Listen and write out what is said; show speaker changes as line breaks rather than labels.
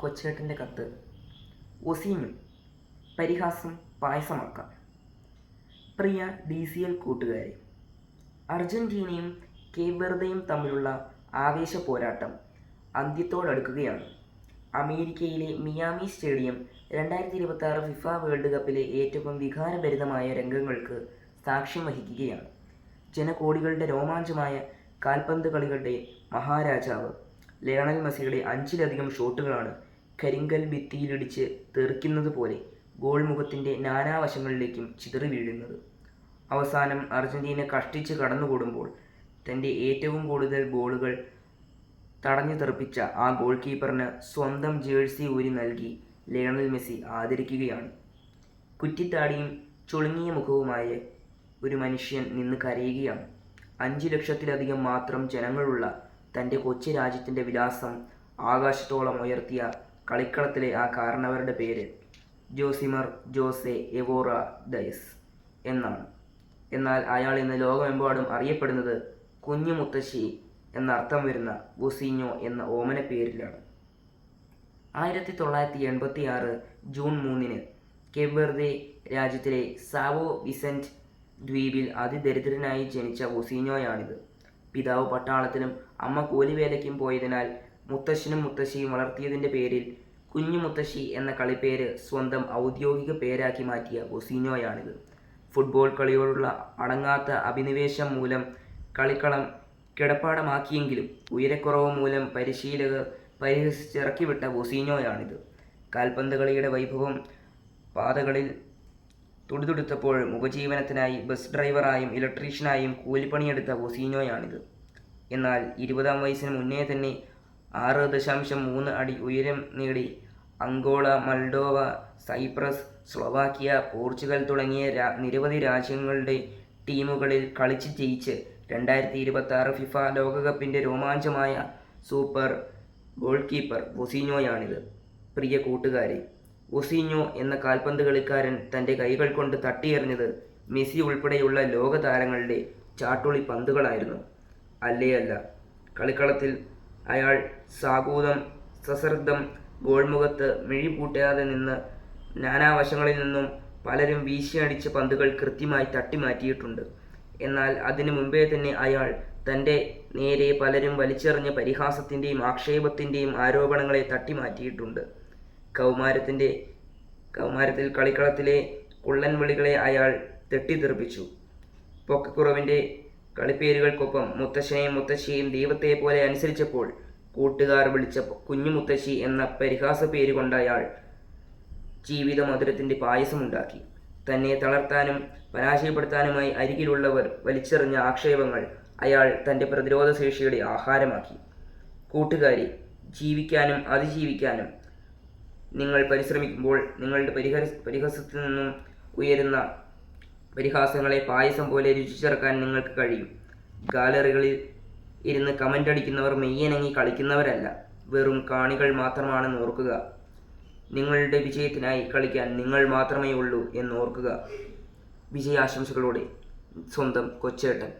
കൊച്ചേട്ടൻ്റെ കത്ത്. ഒസീഞ്ഞു പരിഹാസം പായസമാക്കാം. പ്രിയ DCL കൂട്ടുകാരെ, അർജന്റീനയും കേപ്പ് വെർദെയും തമ്മിലുള്ള ആവേശ പോരാട്ടം അന്ത്യത്തോടടുക്കുകയാണ്. അമേരിക്കയിലെ മിയാമി സ്റ്റേഡിയം 2026 ഫിഫ വേൾഡ് കപ്പിലെ ഏറ്റവും വികാരഭരിതമായ രംഗങ്ങൾക്ക് സാക്ഷ്യം വഹിക്കുകയാണ്. ജനകോടികളുടെ രോമാഞ്ചമായ കാൽപന്ത് കളികളുടെ മഹാരാജാവ് ലയണൽ മെസ്സിയുടെ 5ലധികം ഷോട്ടുകളാണ് കരിങ്കൽ ഭിത്തിയിലിടിച്ച് തെറിക്കുന്നത് പോലെ ഗോൾ മുഖത്തിൻ്റെ നാനാവശങ്ങളിലേക്കും ചിതറി വീഴുന്നത്. അവസാനം അർജന്റീന കഷ്ടിച്ച് കടന്നുകൂടുമ്പോൾ തൻ്റെ ഏറ്റവും കൂടുതൽ ഗോളുകൾ തടഞ്ഞു തെറിപ്പിച്ച ആ ഗോൾ കീപ്പറിന് സ്വന്തം ജേഴ്സി ഊരി നൽകി ലയണൽ മെസ്സി ആദരിക്കുകയാണ്. കുറ്റിത്താടിയും ചുളുങ്ങിയ മുഖവുമായ ഒരു മനുഷ്യൻ നിന്ന് കരയുകയാണ്. 5 ലക്ഷത്തിലധികം മാത്രം ജനങ്ങളുള്ള തൻ്റെ കൊച്ചു രാജ്യത്തിൻ്റെ വിലാസം ആകാശത്തോളം ഉയർത്തിയ കളിക്കളത്തിലെ ആ കാരണവരുടെ പേര് ജോസിമർ ജോസെ എവോറ ഡയസ് എന്നാണ്. എന്നാൽ അയാൾ ഇന്ന് ലോകമെമ്പാടും അറിയപ്പെടുന്നത് കുഞ്ഞു മുത്തശ്ശി എന്നർത്ഥം വരുന്ന ഒസീഞ്ഞോ എന്ന ഓമന പേരിലാണ്. 1986 ജൂൺ 3 കേപ്പ് വെർദെ രാജ്യത്തിലെ സാവോ വിസെന്റ് ദ്വീപിൽ അതിദരിദ്രനായി ജനിച്ച ഒസീഞ്ഞോയാണിത്. പിതാവ് പട്ടാളത്തിലും അമ്മ കൂലിവേലയ്ക്കും പോയതിനാൽ മുത്തശ്ശനും മുത്തശ്ശിയും വളർത്തിയതിൻ്റെ പേരിൽ കുഞ്ഞു മുത്തശ്ശി എന്ന കളിപ്പേര് സ്വന്തം ഔദ്യോഗിക പേരാക്കി മാറ്റിയ ഒസീഞ്ഞോയാണിത്. ഫുട്ബോൾ കളിയോടുള്ള അടങ്ങാത്ത അഭിനിവേശം മൂലം കളിക്കളം കിടപ്പാടമാക്കിയെങ്കിലും ഉയരക്കുറവ് മൂലം പരിശീലകർ പരിഹസിച്ചിറക്കിവിട്ട ഒസീഞ്ഞോയാണിത്. കാൽപന്ത് കളിയുടെ വൈഭവം പാതകളിൽ തുടിതുടുത്തപ്പോൾ ഉപജീവനത്തിനായി ബസ് ഡ്രൈവറായും ഇലക്ട്രീഷ്യനായും കൂലിപ്പണിയെടുത്ത ഒസീഞ്ഞോയാണിത്. എന്നാൽ 20-ാം വയസ്സിന് മുന്നേ തന്നെ 6.3 അടി ഉയരം നേടി Angola, Moldova, Cyprus, Slovakia, Portugal തുടങ്ങിയ നിരവധി രാജ്യങ്ങളുടെ ടീമുകളിൽ കളിച്ച് ജയിച്ച് 2026 ഫിഫ ലോകകപ്പിൻ്റെ രോമാഞ്ചമായ സൂപ്പർ ഗോൾ കീപ്പർ ഒസീഞ്ഞോയാണിത്. പ്രിയ കൂട്ടുകാരെ, ഒസീഞ്ഞോ എന്ന കാൽപന്ത് കളിക്കാരൻ തൻ്റെ കൈകൾ കൊണ്ട് തട്ടിയെറിഞ്ഞത് മെസ്സി ഉൾപ്പെടെയുള്ള ലോക താരങ്ങളുടെ ചാട്ടുളി പന്തുകളായിരുന്നു. അല്ല, കളിക്കളത്തിൽ അയാൾ സാഗൂതം സശ്രദ്ധം ഗോൾമുഖത്ത് മിഴിപൂട്ടാതെ നിന്ന് നാനാവശങ്ങളിൽ നിന്നും പലരും വീശിയടിച്ച പന്തുകൾ കൃത്യമായി തട്ടിമാറ്റിയിട്ടുണ്ട്. എന്നാൽ അതിനു മുമ്പേ തന്നെ അയാൾ തൻ്റെ നേരെ പലരും വലിച്ചെറിഞ്ഞ പരിഹാസത്തിൻ്റെയും ആക്ഷേപത്തിൻ്റെയും ആരോപണങ്ങളെ തട്ടിമാറ്റിയിട്ടുണ്ട്. കൗമാരത്തിൽ കളിക്കളത്തിലെ കുള്ളൻ വിളികളെ അയാൾ തെറ്റിത്തെറിപ്പിച്ചു. പൊക്കക്കുറവിൻ്റെ കളിപ്പേരുകൾക്കൊപ്പം മുത്തശ്ശനെയും മുത്തശ്ശിയെയും ദൈവത്തെ പോലെ അനുസരിച്ചപ്പോൾ കൂട്ടുകാർ വിളിച്ച കുഞ്ഞു മുത്തശ്ശി എന്ന പരിഹാസ പേര് കൊണ്ട് അയാൾ ജീവിത മധുരത്തിൻ്റെ പായസമുണ്ടാക്കി. തന്നെ തളർത്താനും പരാജയപ്പെടുത്താനുമായി അരികിലുള്ളവർ വലിച്ചെറിഞ്ഞ ആക്ഷേപങ്ങൾ അയാൾ തൻ്റെ പ്രതിരോധശേഷിയുടെ ആഹാരമാക്കി. കൂട്ടുകാരെ, ജീവിക്കാനും അതിജീവിക്കാനും നിങ്ങൾ പരിശ്രമിക്കുമ്പോൾ നിങ്ങളുടെ പരിഹാസത്തിൽ നിന്നും ഉയരുന്ന പരിഹാസങ്ങളെ പായസം പോലെ രുചിച്ചേർക്കാൻ നിങ്ങൾക്ക് കഴിയും. ഗാലറികളിൽ ഇരുന്ന് കമൻ്റ് അടിക്കുന്നവർ മെയ്യനങ്ങി കളിക്കുന്നവരല്ല, വെറും കാണികൾ മാത്രമാണെന്ന് ഓർക്കുക. നിങ്ങളുടെ വിജയത്തിനായി കളിക്കാൻ നിങ്ങൾ മാത്രമേ ഉള്ളൂ എന്നോർക്കുക. വിജയാശംസകളോടെ സ്വന്തം കൊച്ചേട്ടൻ.